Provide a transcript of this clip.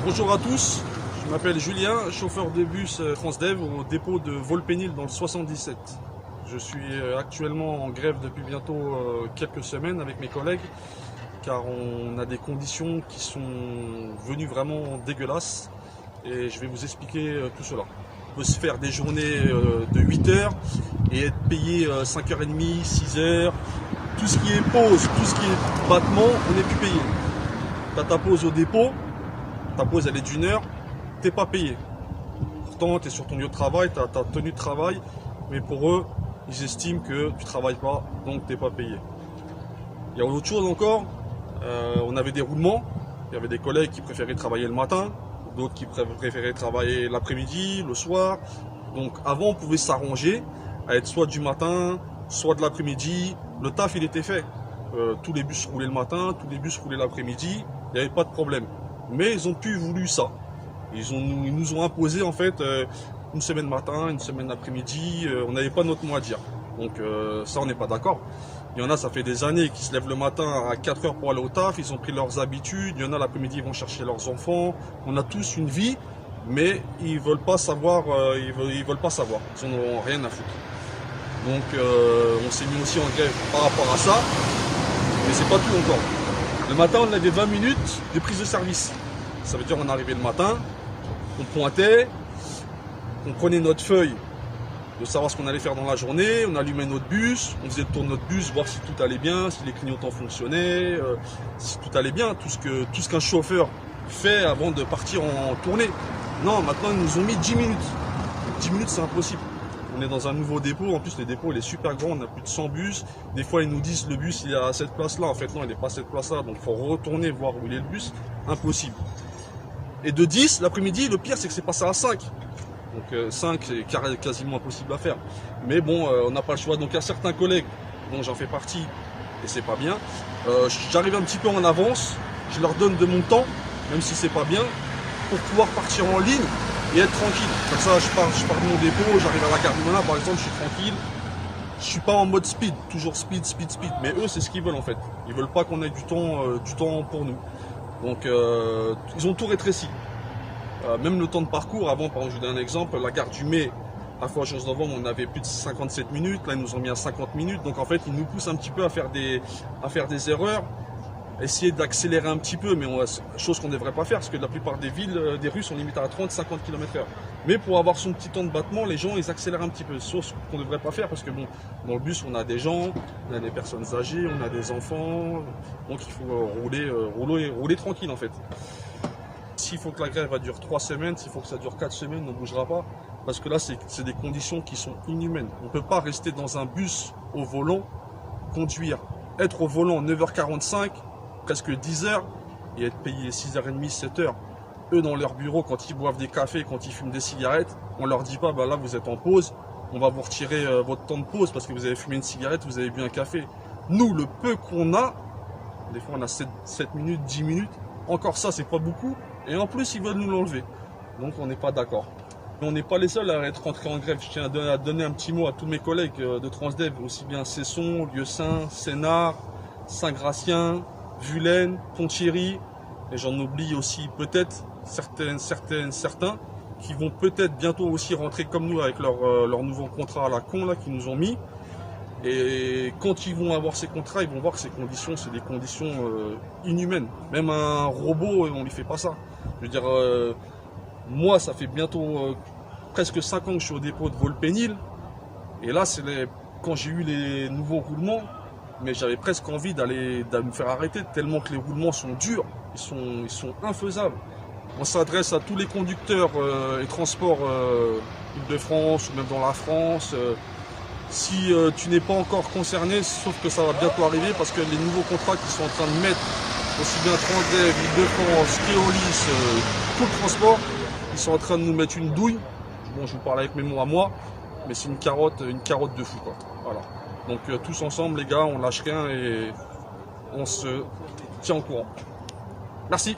Bonjour à tous, je m'appelle Julien, chauffeur de bus Transdev au dépôt de Volpénil dans le 77. Je suis actuellement en grève depuis bientôt quelques semaines avec mes collègues car on a des conditions qui sont venues vraiment dégueulasses et je vais vous expliquer tout cela. On peut se faire des journées de 8 heures et être payé 5h30, 6h. Tout ce qui est pause, tout ce qui est battement, on n'est plus payé. Tu as ta pause au dépôt, ta pause elle est d'1 heure, t'es pas payé. Pourtant tu es sur ton lieu de travail, tu as ta tenue de travail, mais pour eux, ils estiment que tu travailles pas, donc t'es pas payé. Il y a autre chose encore, on avait des roulements, il y avait des collègues qui préféraient travailler le matin, d'autres qui préféraient travailler l'après-midi, le soir. Donc avant on pouvait s'arranger à être soit du matin, soit de l'après-midi, le taf il était fait. Tous les bus roulaient le matin, tous les bus roulaient l'après-midi, il n'y avait pas de problème. Mais ils ont plus voulu ça. Ils nous ont imposé en fait une semaine matin, une semaine après-midi, on n'avait pas notre mot à dire. Donc ça on n'est pas d'accord. Il y en a, ça fait des années qui se lèvent le matin à 4 heures pour aller au taf, ils ont pris leurs habitudes, il y en a l'après-midi ils vont chercher leurs enfants. On a tous une vie, mais ils veulent pas savoir, ils veulent pas savoir, ils n'en ont rien à foutre. Donc on s'est mis aussi en grève par rapport à ça, mais c'est pas tout encore. Le matin on avait 20 minutes de prise de service. Ça veut dire qu'on arrivait le matin, on pointait, on prenait notre feuille de savoir ce qu'on allait faire dans la journée, on allumait notre bus, on faisait le tour de notre bus, voir si tout allait bien, si les clignotants fonctionnaient, si tout allait bien, tout ce qu'un chauffeur fait avant de partir en tournée. Non, maintenant ils nous ont mis 10 minutes. 10 minutes c'est impossible. On est dans un nouveau dépôt, en plus le dépôt il est super grand, on a plus de 100 bus. Des fois ils nous disent le bus il est à cette place là, en fait non il n'est pas à cette place là, donc il faut retourner voir où il est le bus, impossible. Et de 10 l'après-midi, le pire c'est que c'est passé à 5. Donc 5 c'est quasiment impossible à faire. Mais bon, on n'a pas le choix, donc il y a certains collègues dont j'en fais partie, et c'est pas bien. J'arrive un petit peu en avance, je leur donne de mon temps, même si c'est pas bien, pour pouvoir partir en ligne et être tranquille. Comme ça, je pars de mon dépôt, j'arrive à la gare du Moulin, par exemple, je suis tranquille. Je suis pas en mode speed, toujours speed. Mais eux, c'est ce qu'ils veulent en fait. Ils veulent pas qu'on ait du temps pour nous. Donc, ils ont tout rétréci. Même le temps de parcours, avant, par exemple, je vous donne un exemple, la gare du Mai, à Foix-Novembre, on avait plus de 57 minutes. Là, ils nous ont mis à 50 minutes. Donc, en fait, ils nous poussent un petit peu à faire des erreurs. Essayer d'accélérer un petit peu, mais chose qu'on ne devrait pas faire, parce que la plupart des villes, des rues sont limitées à 30-50 km/h. Mais pour avoir son petit temps de battement, les gens ils accélèrent un petit peu, chose qu'on ne devrait pas faire, parce que bon, dans le bus on a des gens, on a des personnes âgées, on a des enfants, donc il faut rouler tranquille en fait. S'il faut que la grève dure 3 semaines, s'il faut que ça dure 4 semaines, on ne bougera pas, parce que là c'est des conditions qui sont inhumaines. On ne peut pas rester dans un bus au volant, conduire, être au volant 9h45, presque 10 heures et être payé 6h30, 7h. Eux dans leur bureau, quand ils boivent des cafés, quand ils fument des cigarettes, on leur dit pas bah là vous êtes en pause, on va vous retirer votre temps de pause parce que vous avez fumé une cigarette, vous avez bu un café. Nous le peu qu'on a, des fois on a 7 minutes, 10 minutes, encore ça c'est pas beaucoup, et en plus ils veulent nous l'enlever. Donc on n'est pas d'accord. On n'est pas les seuls à être rentrés en grève. Je tiens à donner un petit mot à tous mes collègues de Transdev, aussi bien Cesson, Lieu-Saint, Sénart, Saint-Gratien, Vulaine, Pont-Thierry, et j'en oublie aussi peut-être certains qui vont peut-être bientôt aussi rentrer comme nous avec leur nouveau contrat à la con là qu'ils nous ont mis. Et quand ils vont avoir ces contrats, ils vont voir que ces conditions, c'est des conditions inhumaines. Même un robot, on lui fait pas ça. Je veux dire, moi, ça fait bientôt presque 5 ans que je suis au dépôt de Volpénil, et là, quand j'ai eu les nouveaux roulements. Mais j'avais presque envie d'aller me faire arrêter tellement que les roulements sont durs, ils sont infaisables. On s'adresse à tous les conducteurs et transports Île-de-France ou même dans la France. Si tu n'es pas encore concerné, sauf que ça va bientôt arriver parce que les nouveaux contrats qu'ils sont en train de mettre, aussi bien Transdev, Île-de-France, Keolis, tout le transport, ils sont en train de nous mettre une douille. Bon, je vous parle avec mes mots à moi, mais c'est une carotte de fou quoi. Voilà. Donc tous ensemble les gars, on lâche rien et on se tient au courant. Merci.